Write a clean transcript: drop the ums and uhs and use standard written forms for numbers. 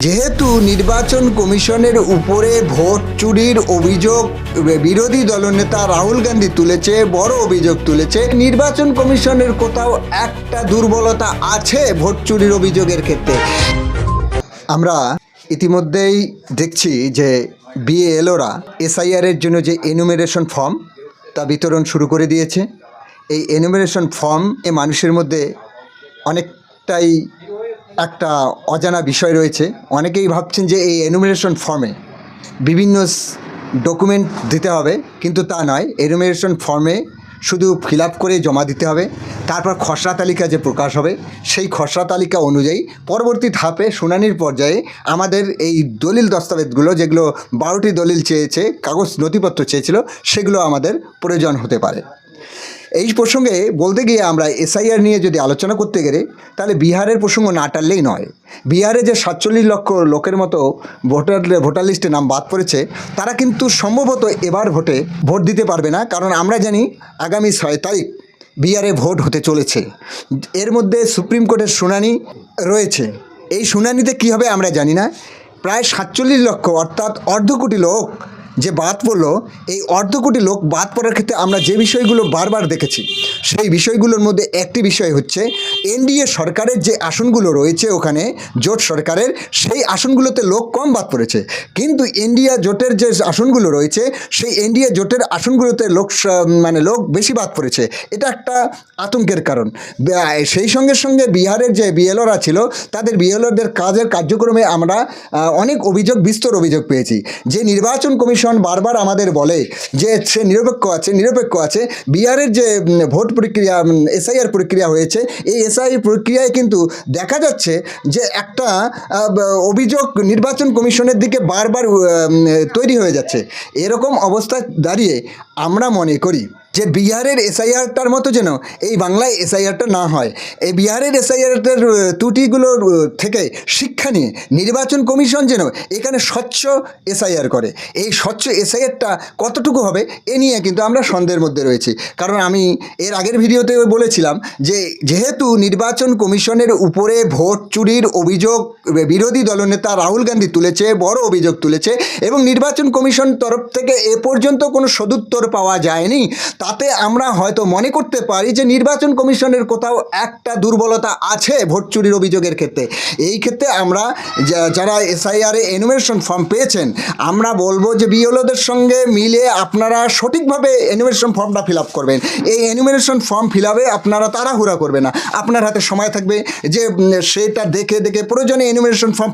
যেহেতু নির্বাচন কমিশনের উপরে ভোট চুরির অভিযোগ বিরোধী দলনেতা রাহুল গান্ধী তুলেছে, বড় অভিযোগ তুলেছে, নির্বাচন কমিশনের কোথাও একটা দুর্বলতা আছে ভোট চুরির অভিযোগের ক্ষেত্রে। আমরা ইতিমধ্যেই দেখছি যে বিএলওরা এসআইআরের জন্য যে এনুমেরেশন ফর্ম তা বিতরণ শুরু করে দিয়েছে। এই এনুমেরেশন ফর্ম মানুষের মধ্যে অনেকটাই একটা অজানা বিষয় রয়েছে। অনেকেই ভাবছেন যে এই এনুমেরেশন ফর্মে বিভিন্ন ডকুমেন্ট দিতে হবে, কিন্তু তা নয়। এনুমেরেশন ফর্মে শুধু ফিল আপ করে জমা দিতে হবে, তারপর খসড়া তালিকা যে প্রকাশ হবে সেই খসড়া তালিকা অনুযায়ী পরবর্তী ধাপে শুনানির পর্যায়ে আমাদের এই দলিল দস্তাবেজগুলো, যেগুলো 12টি দলিল চেয়েছে, কাগজ নথিপত্র চেয়েছিল, সেগুলো আমাদের প্রয়োজন হতে পারে। এই প্রসঙ্গে বলতে গিয়ে আমরা এসআইআর নিয়ে যদি আলোচনা করতে গেলে তাহলে বিহারের প্রসঙ্গ না টানলেই নয়। বিহারে যে 47 লক্ষ লোকের মতো ভোটার লিস্টে নাম বাদ পড়েছে, তারা কিন্তু সম্ভবত এবার ভোট দিতে পারবে না, কারণ আমরা জানি আগামী 6 তারিখ বিহারে ভোট হতে চলেছে। এর মধ্যে সুপ্রিম কোর্টের শুনানি রয়েছে। এই শুনানিতে কী হবে আমরা জানি না। প্রায় 47 লক্ষ অর্থাৎ অর্ধ কোটি লোক যে বাদ পড়লো, এই অর্ধ কোটি লোক বাদ পড়ার ক্ষেত্রে আমরা যে বিষয়গুলো বারবার দেখেছি, সেই বিষয়গুলোর মধ্যে একটি বিষয় হচ্ছে এনডিএ সরকারের যে আসনগুলো রয়েছে ওখানে, জোট সরকারের, সেই আসনগুলোতে লোক কম বাদ পড়েছে। কিন্তু ইন্ডিয়া জোটের যে আসনগুলো রয়েছে, সেই এনডিএ জোটের আসনগুলোতে লোক বেশি বাদ পড়েছে। এটা একটা আতঙ্কের কারণ। সেই সঙ্গে সঙ্গে বিহারের যে বিএলওরা ছিল, তাদের বিএলওদের কার্যক্রমে আমরা অনেক বিস্তর অভিযোগ পেয়েছি। যে নির্বাচন কমিশন বারবার আমাদের বলে যে সে নিরপেক্ষ আছে। বিহারের যে ভোট প্রক্রিয়া, এসআইআর প্রক্রিয়া হয়েছে, এই এসআইআর প্রক্রিয়ায় কিন্তু দেখা যাচ্ছে যে একটা অভিযোগ নির্বাচন কমিশনের দিকে বারবার তৈরি হয়ে যাচ্ছে। এরকম অবস্থায় দাঁড়িয়ে আমরা মনে করি যে বিহারের এসআইআরটার মতো যেন এই বাংলায় এসআইআরটা না হয়। এই বিহারের এসআইআরটার ত্রুটিগুলোর থেকে শিক্ষা নিয়ে নির্বাচন কমিশন যেন এখানে স্বচ্ছ এসআইআর করে। এই স্বচ্ছ এসআইআরটা কতটুকু হবে এ নিয়ে কিন্তু আমরা সন্দেহের মধ্যে রয়েছি। কারণ আমি এর আগের ভিডিওতে বলেছিলাম যে যেহেতু নির্বাচন কমিশনের উপরে ভোট চুরির অভিযোগ বিরোধী দলনেতা রাহুল গান্ধী তুলেছে, বড় অভিযোগ তুলেছে, এবং নির্বাচন কমিশন তরফ থেকে এ পর্যন্ত কোনো সদুত্তর পাওয়া যায়নি, তাতে আমরা হয়তো মনে করতে পারি যে নির্বাচন কমিশনের কোথাও একটা দুর্বলতা আছে ভোট চুরির অভিযোগের ক্ষেত্রে। এই ক্ষেত্রে আমরা যারা এসআইআরে এনুমেরেশন ফর্ম পেয়েছেন, আমরা বলবো যে বিএলওদের সঙ্গে মিলে আপনারা সঠিকভাবে এনুমেরেশন ফর্মটা ফিল আপ করবেন। এই এনুমেরেশন ফর্ম ফিল আপে আপনারা তাড়াহুড়া করবে না। আপনার হাতে সময় থাকবে যে সেটা দেখে প্রয়োজনে এনুমেরেশন ফর্ম